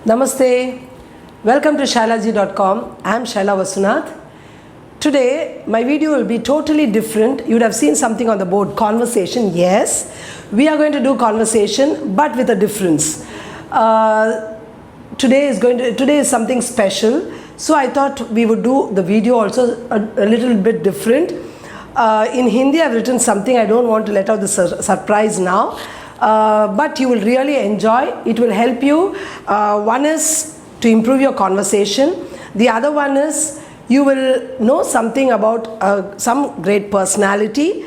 Namaste. Welcome to shailaji.com. I am Shaila Vasunath. Today, my video will be totally different. You would have seen something on the board, conversation. Yes, we are going to do conversation, but with a difference. Today is something special. So I thought we would do the video also a little bit different. In Hindi, I've written something. I don't want to let out the surprise now. But you will really enjoy. It will help you. One is to improve your conversation. The other one is you will know something about some great personality.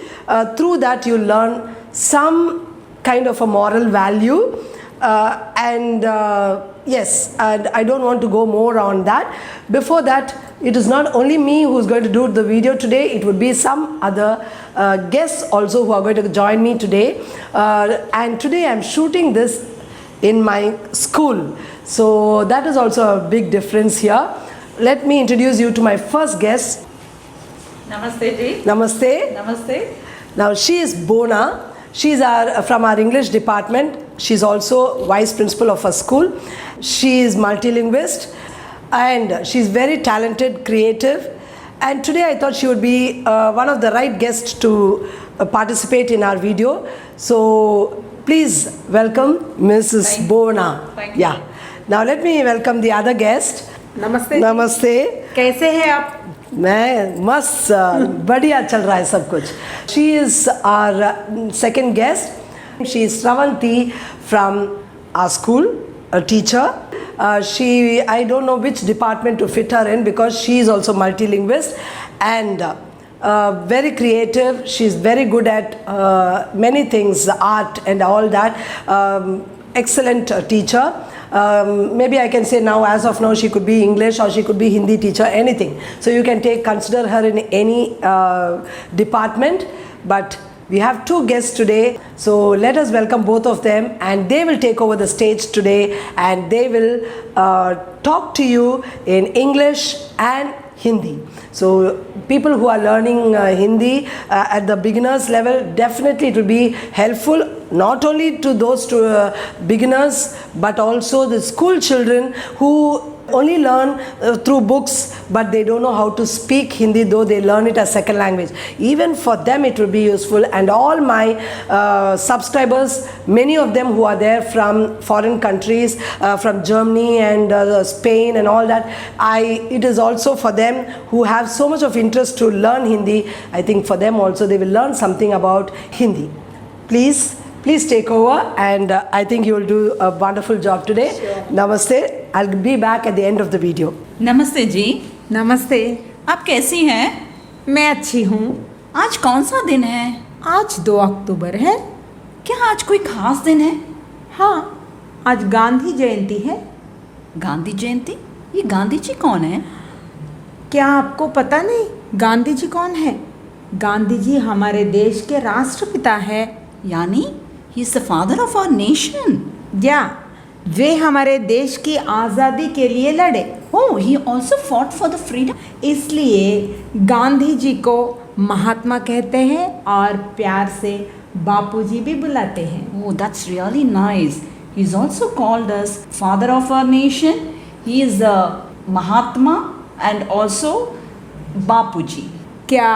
Through that you learn some kind of a moral value. Yes, and I don't want to go more on that. Before that, it is not only me who is going to do the video today. It would be some other guests also who are going to join me today. And today I am shooting this in my school. So that is also a big difference here. Let me introduce you to my first guest. Namaste ji. Namaste. Namaste. Now she is Bona. She is from our English department. She is also vice principal of a school. She is multilinguist and she is very talented, creative. And today I thought she would be one of the right guests to participate in our video. So please welcome Mrs. Bona. Thank you. Yeah. Now let me welcome the other guest. नमस्ते। नमस्ते। कैसे हैं आप? मैं मस्त बढ़िया चल रहा है सब कुछ. She is our second guest. She is Shravanti from our school, a teacher. I don't know which department to fit her in because she is also multilinguist and very creative. She is very good at many things, art and all that. Excellent teacher. Maybe I can say now, as of now, she could be English or she could be Hindi teacher, anything. So you can consider her in any department. But we have two guests today. So let us welcome both of them, and they will take over the stage today, and they will talk to you in English and Hindi. So people who are learning Hindi at the beginners level, definitely it will be helpful not only to those beginners but also the school children who only learn through books but they don't know how to speak Hindi, though they learn it as second language. Even for them it will be useful. And all my subscribers, many of them who are there from foreign countries, from Germany and Spain and all that, it is also for them who have so much of interest to learn Hindi. I think for them also they will learn something about Hindi. Please take over, and I think you will do a wonderful job today. Sure. Namaste. I'll be back at the end of the video. नमस्ते जी। नमस्ते। आप कैसी हैं? मैं अच्छी हूँ। आज कौन सा दिन है? आज 2 अक्टूबर है। क्या आज कोई खास दिन है? हाँ, आज गांधी जयंती है। गांधी जयंती? ये गांधी जी कौन है? क्या आपको पता नहीं गांधी जी कौन है? गांधी जी हमारे देश के राष्ट्रपिता है। यानी he is the father of our nation. या वे हमारे देश की आज़ादी के लिए लड़े। Oh, he also fought for the freedom. इसलिए गांधी जी को महात्मा कहते हैं और प्यार से बापूजी भी बुलाते हैं। Oh, that's really nice. He is also called as father of our nation. He is Mahatma and also Bapuji. क्या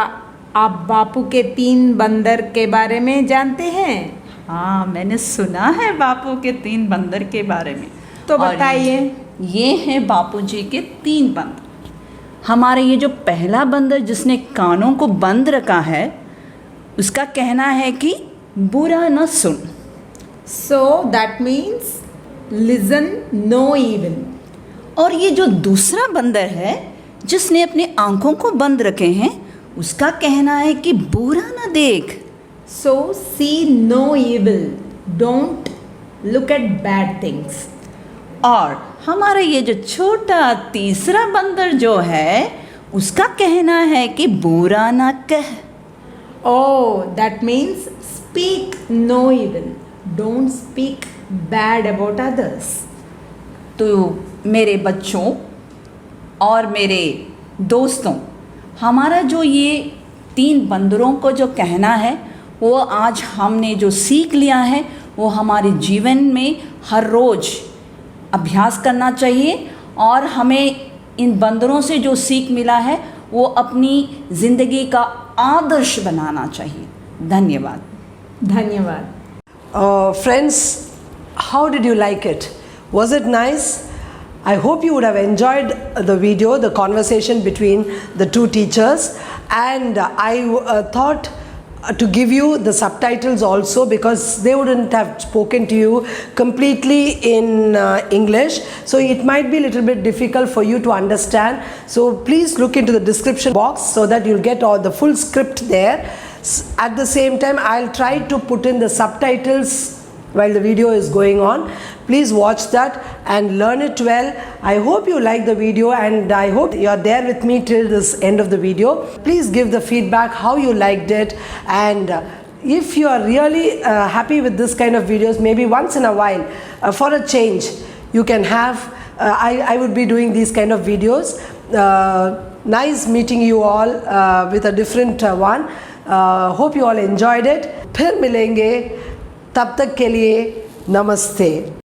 आप बापू के 3 बंदर के बारे में जानते हैं? हाँ, मैंने सुना है बापू के 3 बंदर के बारे में। तो बताइए। ये हैं बापू जी के 3 बंदर। हमारे ये जो पहला बंदर जिसने कानों को बंद रखा है, उसका कहना है कि बुरा न सुन। So that means listen no evil. और ये जो दूसरा बंदर है जिसने अपनी आंखों को बंद रखे हैं, उसका कहना है कि बुरा न देख। So see no evil. Don't look at bad things. और हमारा ये जो छोटा तीसरा बंदर जो है, उसका कहना है कि बुरा ना कह। Oh, that means speak no evil. Don't speak bad about others. तो मेरे बच्चों और मेरे दोस्तों, हमारा जो ये 3 बंदरों को जो कहना है, वो आज हमने जो सीख लिया है वो हमारे जीवन में हर रोज़ अभ्यास करना चाहिए और हमें इन बंदरों से जो सीख मिला है वो अपनी ज़िंदगी का आदर्श बनाना चाहिए। धन्यवाद। धन्यवाद। Friends, how did you like it? Was it nice? I hope you would have enjoyed the video, the conversation between the two teachers, and I thought to give you the subtitles also, because they wouldn't have spoken to you completely in English, so it might be a little bit difficult for you to understand. So please look into the description box so that you'll get all the full script there. At the same time, I'll try to put in the subtitles while the video is going on. Please watch that and learn it well. I hope you like the video, and I hope you're there with me till this end of the video. Please give the feedback how you liked it, and if you are really happy with this kind of videos, maybe once in a while, for a change, you can have I would be doing these kind of videos. Nice meeting you all with a different one. Hope you all enjoyed it. फिर मिलेंगे, तब तक के लिए नमस्ते।